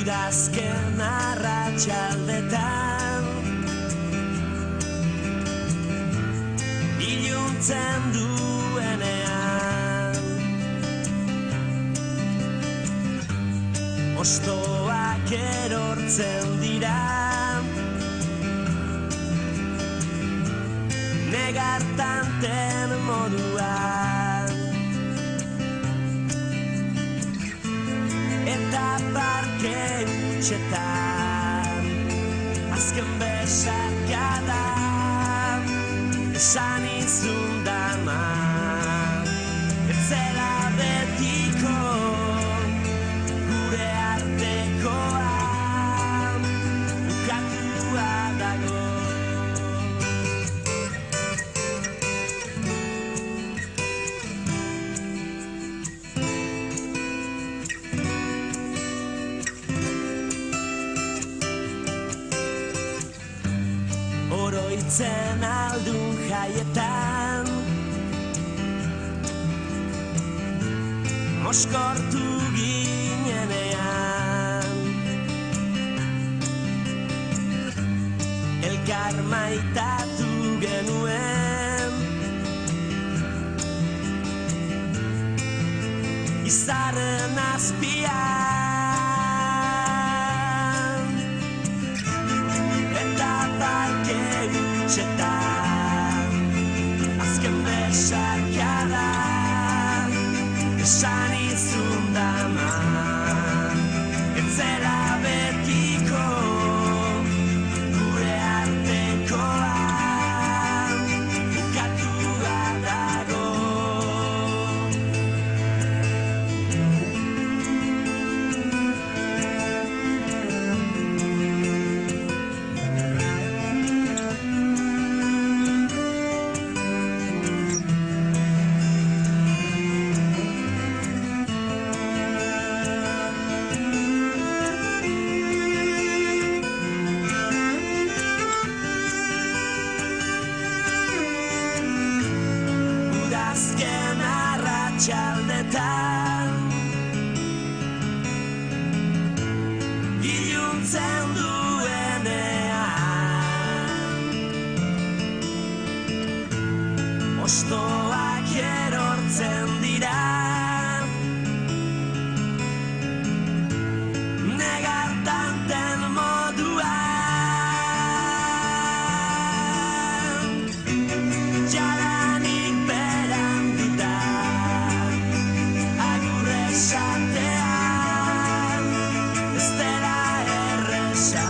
Udazken arratsaldetan iluntzen duenean hostoak erortzen dira negartanten moduan eta parke hutsetan azken besarkada esan izun dama ez zela betiko gure artekoa bukatua dago. Oroitzen aldun jaietan moskortu ginenean elkar maitatu genuen izarren azpian eta parke hutsetan azken besarkada esan izun dama ez zela betiko gure artekoa bukatua dago. Udazken arratsaldetan iluntzen duenean hostoak erortzen dira negartanten moduan jadanik beranduta agur esatean ez dela erresa